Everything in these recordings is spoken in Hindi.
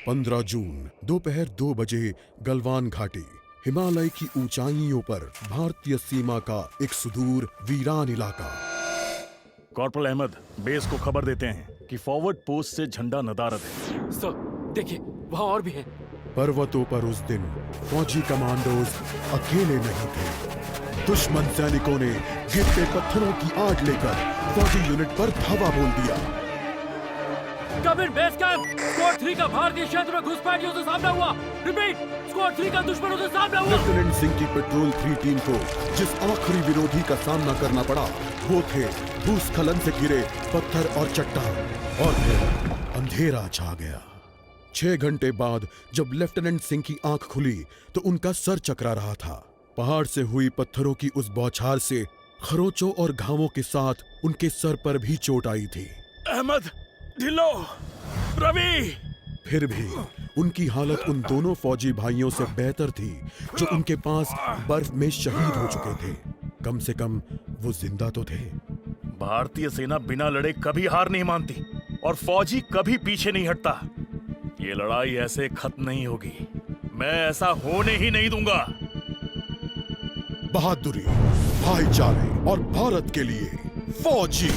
15 जून दोपहर 2 बजे गलवान घाटी, हिमालय की ऊंचाइयों पर भारतीय सीमा का एक सुदूर वीरान इलाका। कॉर्पोरल अहमद, बेस को खबर देते हैं कि फॉरवर्ड पोस्ट से झंडा नदारद है। सर, देखिए वहाँ और भी हैं। पर्वतों पर उस दिन फौजी कमांडोज अकेले नहीं थे। दुश्मन सैनिकों ने गिरते पत्थरों की आग लेकर फौजी यूनिट पर धावा बोल दिया। कम इन बेस कैंप, स्क्वाड 3 का भारतीय क्षेत्र में घुसपैठियों से सामना हुआ। रिपीट, स्क्वाड 3 का दुश्मनों से सामना हुआ। लेफ्टिनेंट सिंह की पेट्रोल 3 टीम को जिस आखिरी विरोधी का सामना करना पड़ा वो थे भूस्खलन से गिरे पत्थर और चट्टान। और फिर अंधेरा छा गया। 6 घंटे बाद जब लेफ्टिनेंट सिंह की आंख खुली तो उनका सर चकरा रहा था। पहाड़ से हुई पत्थरों की उस बौछार से खरोंचों और घावों के साथ उनके सर पर भी चोट आई थी। अहमद, ढिल्लो, रवि। फिर भी उनकी हालत उन दोनों फौजी भाइयों से बेहतर थी जो उनके पास बर्फ में शहीद हो चुके थे। कम से कम वो जिंदा तो थे। भारतीय सेना बिना लड़े कभी हार नहीं मानती और फौजी कभी पीछे नहीं हटता। ये लड़ाई ऐसे खत्म नहीं होगी। मैं ऐसा होने ही नहीं दूंगा। बहादुरी, भाईचारे और भारत के लिए फौजी।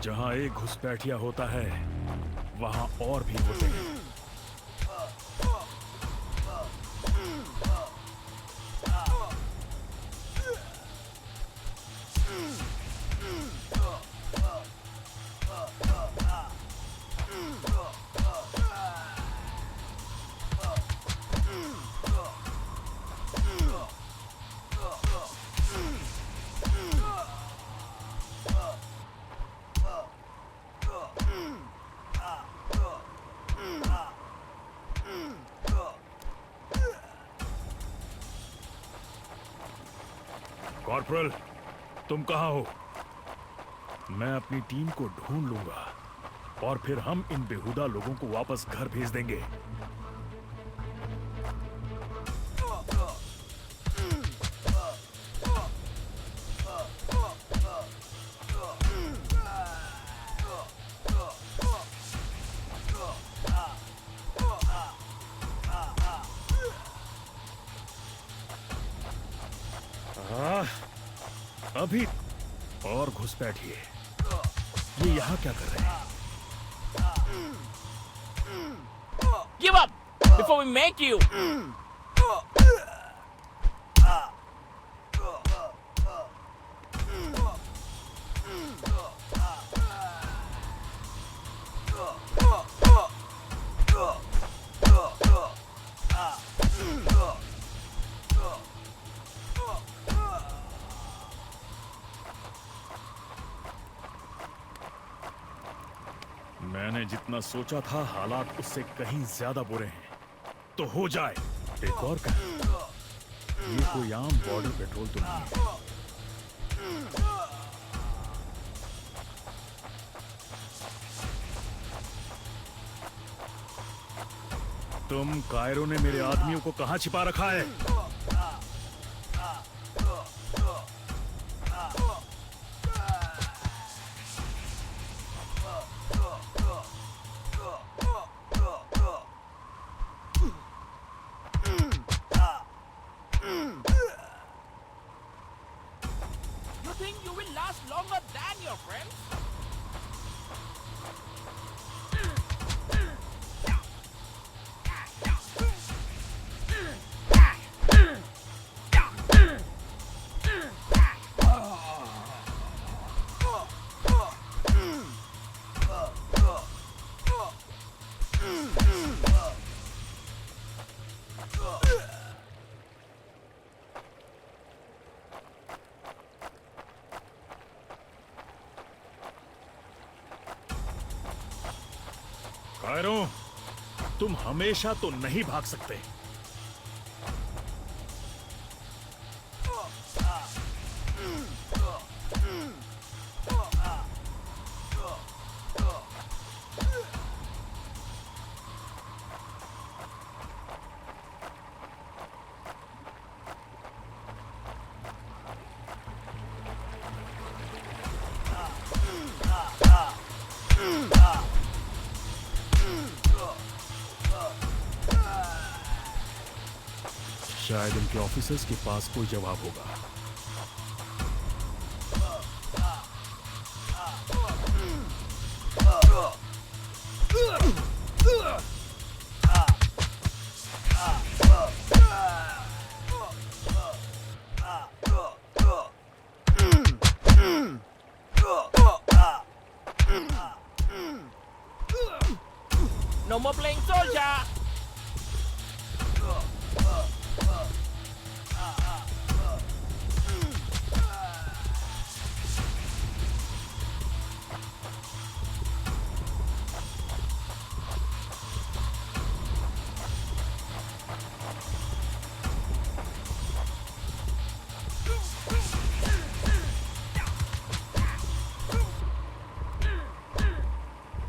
जहां एक घुसपैठिया होता है वहां और भी होते हैं। कॉर्पोरल, तुम कहां हो? मैं अपनी टीम को ढूंढ लूंगा और फिर हम इन बेहुदा लोगों को वापस घर भेज देंगे। अभी और घुसपैठिए। ये यहाँ क्या कर रहे हैं? Give up before we make you. मैंने जितना सोचा था हालात उससे कहीं ज्यादा बुरे हैं। तो हो जाए। एक और का ये कोई आम बॉर्डर पेट्रोल तो नहीं है। तुम कायरो ने मेरे आदमियों को कहां छिपा रखा है? You think you will last longer than your friends? Cairo, तुम हमेशा तो नहीं भाग सकते। शायद इनके ऑफिसर्स के पास कोई जवाब होगा। No more playing soldier.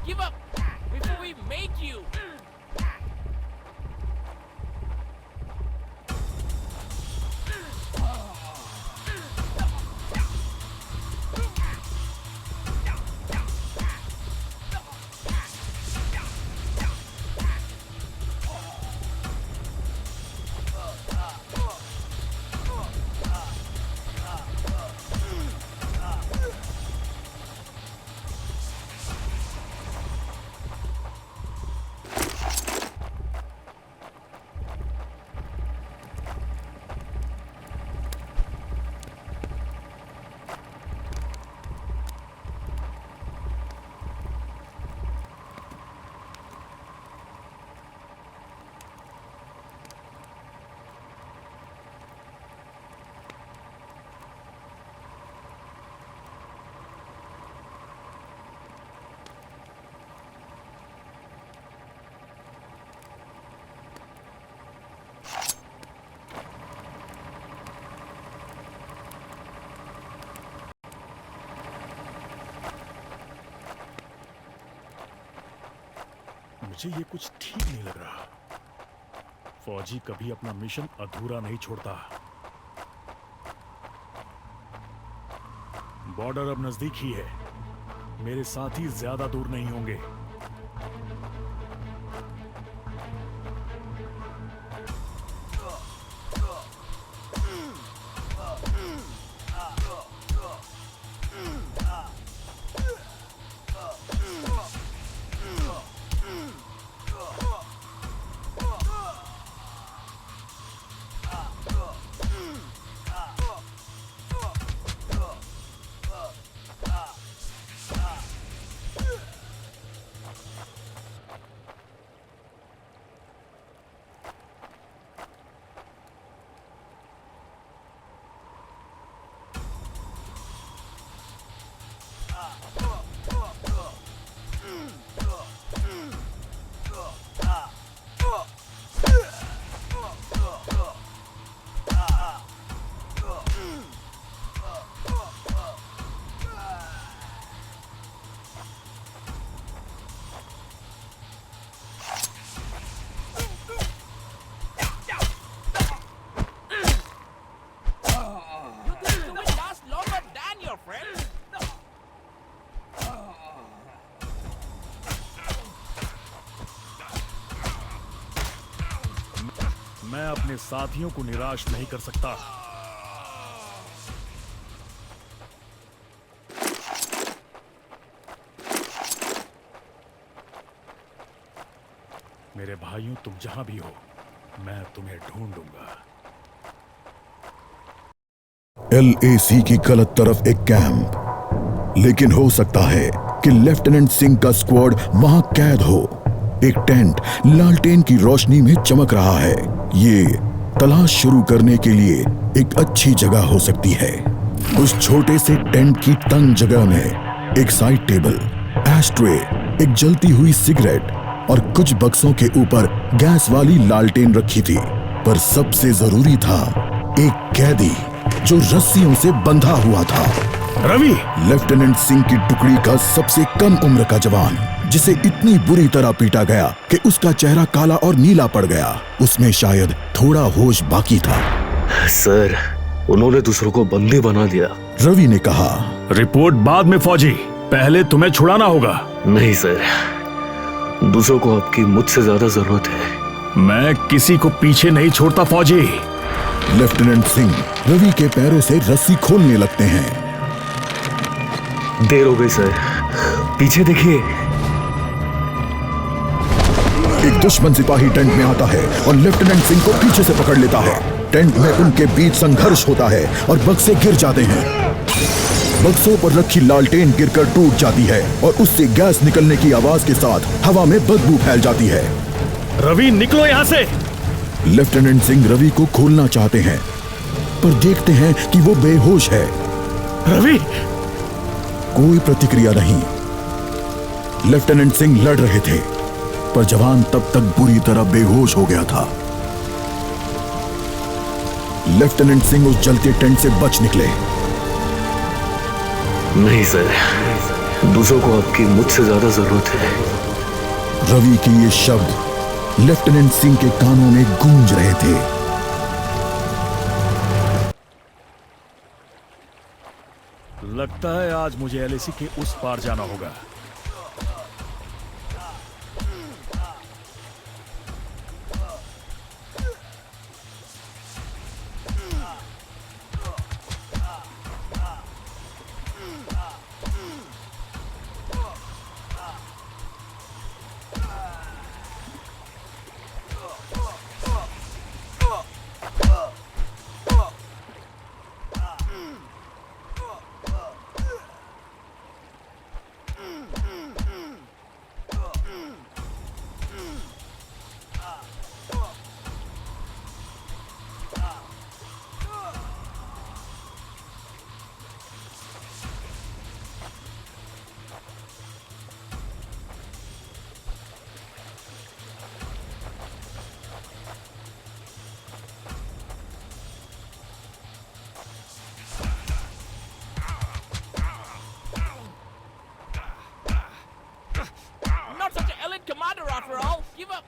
Give up before we make you. मुझे ये कुछ ठीक नहीं लग रहा। फौजी कभी अपना मिशन अधूरा नहीं छोड़ता। बॉर्डर अब नजदीक ही है। मेरे साथी ज्यादा दूर नहीं होंगे। मैं अपने साथियों को निराश नहीं कर सकता। मेरे भाइयों, तुम जहां भी हो, मैं तुम्हें ढूंढूंगा। LAC की गलत तरफ एक कैंप, लेकिन हो सकता है कि लेफ्टिनेंट सिंह का स्क्वाड वहां कैद हो। एक टेंट लालटेन की रोशनी में चमक रहा है। ये तलाश शुरू करने के लिए एक अच्छी जगह हो सकती है। उस छोटे से टेंट की तंग जगह में एक साइड टेबल, एस्ट्रे, एक जलती हुई सिगरेट और कुछ बक्सों के ऊपर गैस वाली लालटेन रखी थी। पर सबसे जरूरी था एक कैदी जो रस्सियों से बंधा हुआ था। रवि, लेफ्टिनेंट सिंह की टुकड़ी का सबसे कम उम्र का जवान, जिसे इतनी बुरी तरह पीटा गया कि उसका चेहरा काला और नीला पड़ गया। उसमें शायद थोड़ा होश बाकी था। सर, उन्होंने दूसरों को बंदी बना दिया। रवि ने कहा, रिपोर्ट बाद में फौजी, पहले तुम्हें छुड़ाना होगा। नहीं सर, दूसरों को आपकी मुझसे ज्यादा जरूरत है। मैं किसी को पीछे नहीं छोड़ता फौजी। लेफ्टिनेंट सिंह रवि के पैरों से रस्सी खोलने लगते हैं। देर हो गई सर, पीछे देखिए। एक दुश्मन सिपाही टेंट में आता है और लेफ्टिनेंट सिंह को पीछे से पकड़ लेता है। टेंट में उनके बीच संघर्ष होता है और बक्से गिर जाते हैं। बक्सों पर रखी लालटेन गिरकर टूट जाती है और उससे गैस निकलने की आवाज के साथ हवा में बदबू फैल जाती है। रवि निकलो यहाँ से। लेफ्टिनेंट सिंह रवि को खोलना चाहते हैं पर देखते हैं कि वो बेहोश है। रवि! कोई प्रतिक्रिया नहीं। लेफ्टिनेंट सिंह लड़ रहे थे पर जवान तब तक बुरी तरह बेहोश हो गया था। लेफ्टिनेंट सिंह उस जलते टेंट से बच निकले। नहीं सर, दूसरों को आपकी मुझसे ज्यादा जरूरत है। रवि के ये शब्द लेफ्टिनेंट सिंह के कानों में गूंज रहे थे। लगता है आज मुझे एलएसी के उस पार जाना होगा। Not such an elite commander after all. Give up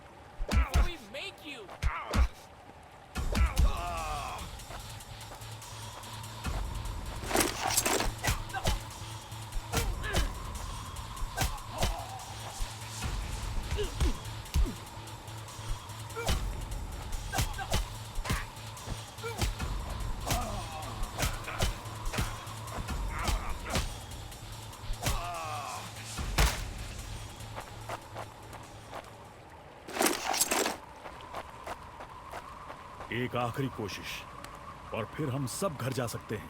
before we make you. एक आखिरी कोशिश और फिर हम सब घर जा सकते हैं।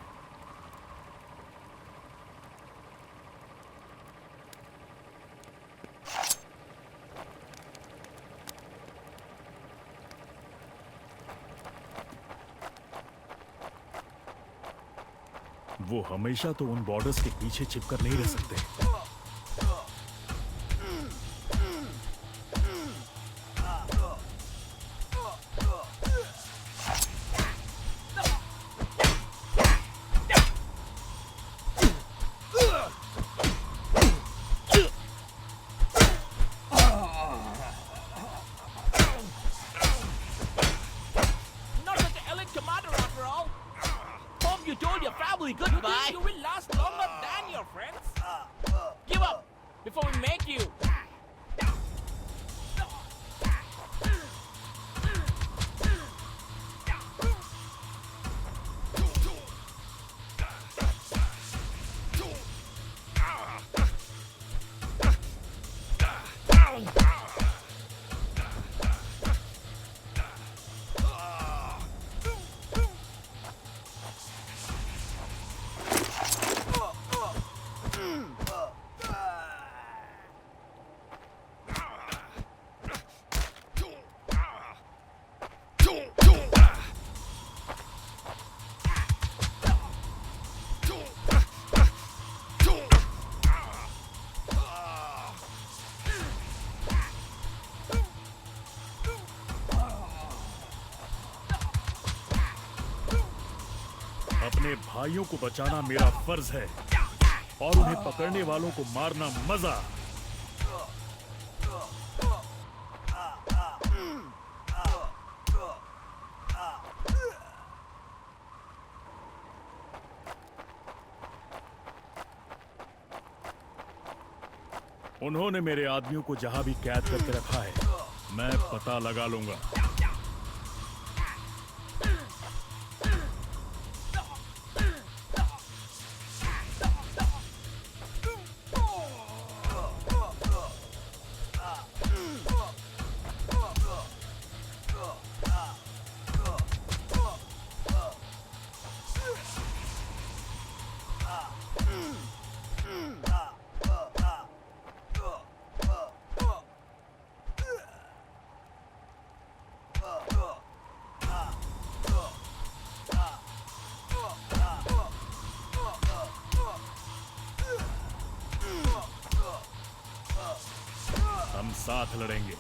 वो हमेशा तो उन बॉर्डर्स के पीछे छिपकर नहीं रह सकते। Not such an elite commander after all. Hope you told your family goodbye. You think you will last longer than your friends? Give up before we make you. अपने भाइयों को बचाना मेरा फर्ज है और उन्हें पकड़ने वालों को मारना मजा। उन्होंने मेरे आदमियों को जहां भी कैद करके रखा है, मैं पता लगा लूंगा। साथ लड़ेंगे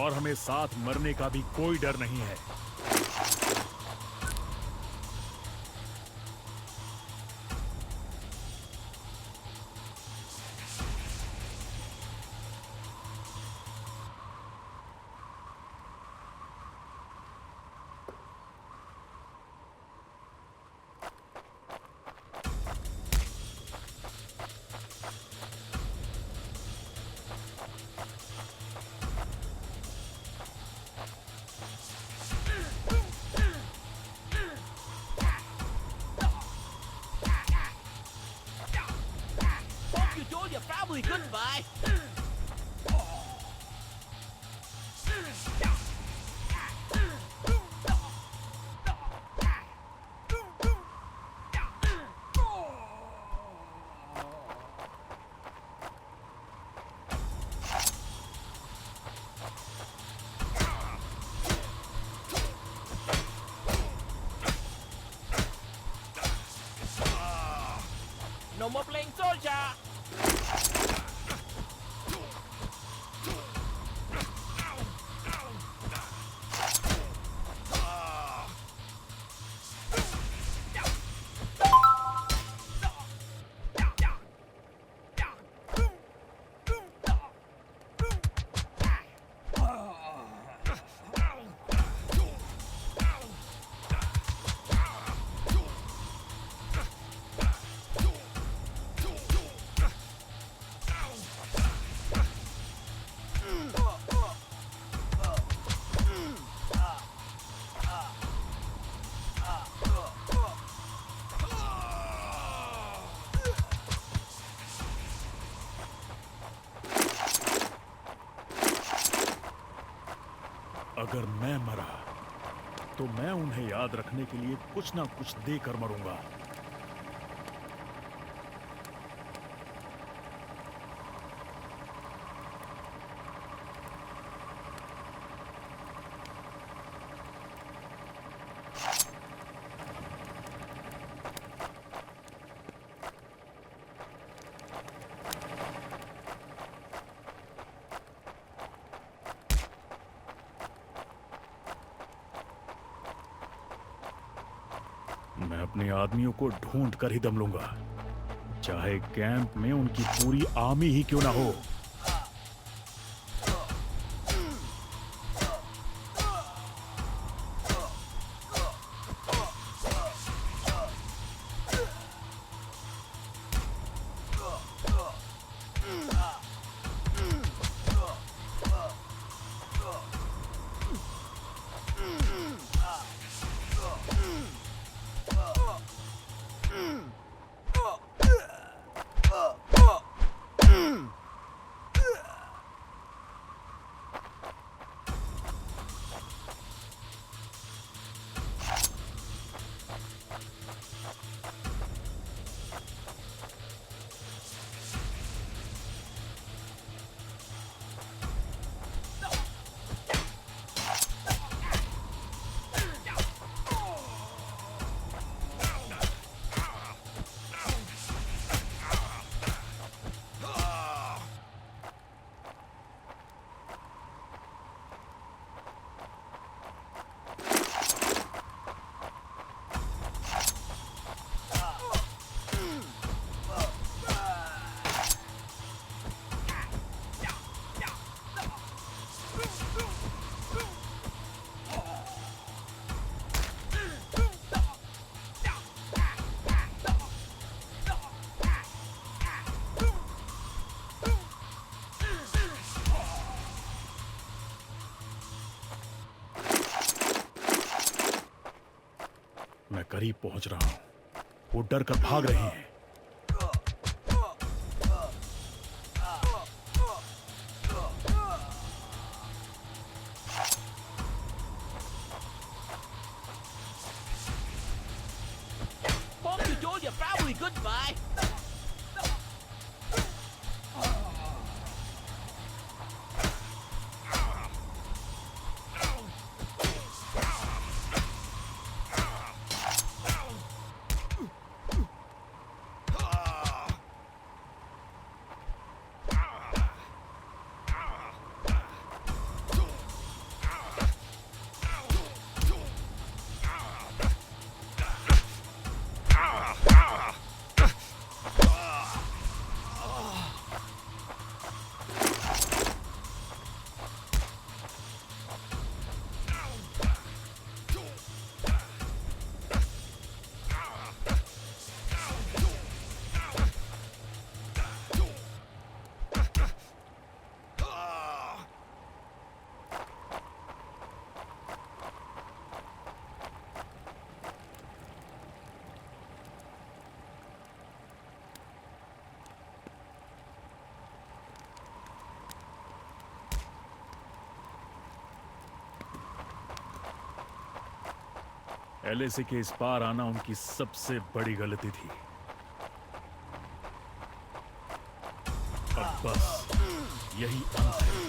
और हमें साथ मरने का भी कोई डर नहीं है। Hope you told your family goodbye. No more playing soldier. अगर मैं मरा तो मैं उन्हें याद रखने के लिए कुछ ना कुछ देकर मरूंगा। मैं अपने आदमियों को ढूंढ कर ही दम लूंगा, चाहे कैंप में उनकी पूरी आर्मी ही क्यों ना हो। मैं करीब पहुंच रहा हूं। वो डर कर भाग रहे हैं। Hope you told your family goodbye. LAC के इस पार आना उनकी सबसे बड़ी गलती थी। अब बस यही अंत है।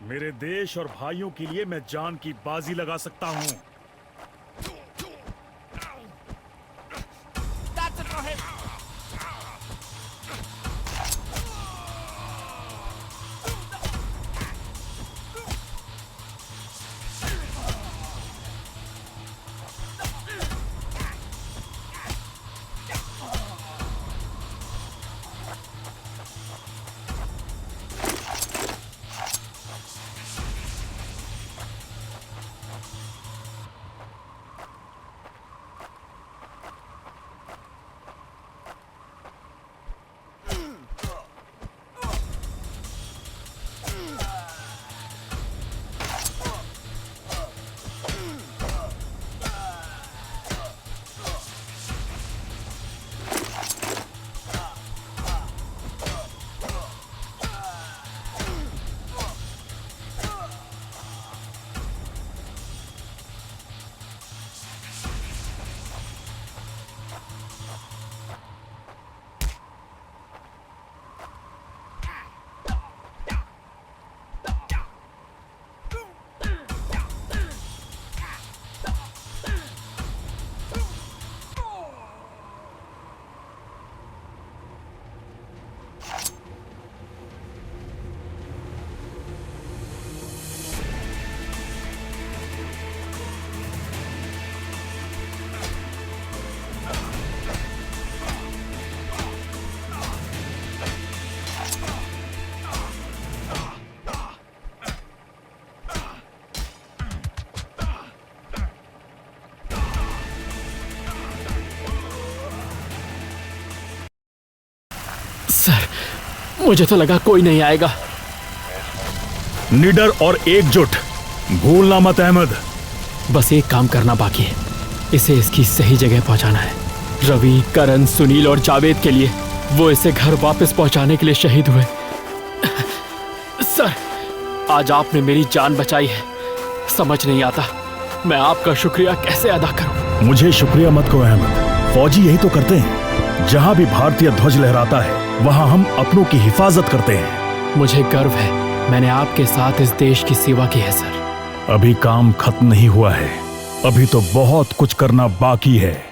मेरे देश और भाइयों के लिए मैं जान की बाजी लगा सकता हूं। That's it for him. Sir, मुझे तो लगा कोई नहीं आएगा। निडर और एकजुट, भूलना मत अहमद। बस एक काम करना बाकी है, इसे इसकी सही जगह पहुंचाना है। रवि, करण, सुनील और जावेद के लिए वो इसे घर वापस पहुंचाने के लिए शहीद हुए। सर, आज आपने मेरी जान बचाई है। समझ नहीं आता मैं आपका शुक्रिया कैसे अदा करूं। मुझे शुक्रिया मत कहो अहमद, फौजी यही तो करते हैं। जहां भी भारतीय ध्वज लहराता है वहां हम अपनों की हिफाजत करते हैं। मुझे गर्व है, मैंने आपके साथ इस देश की सेवा की है सर। अभी काम खत्म नहीं हुआ है, अभी तो बहुत कुछ करना बाकी है।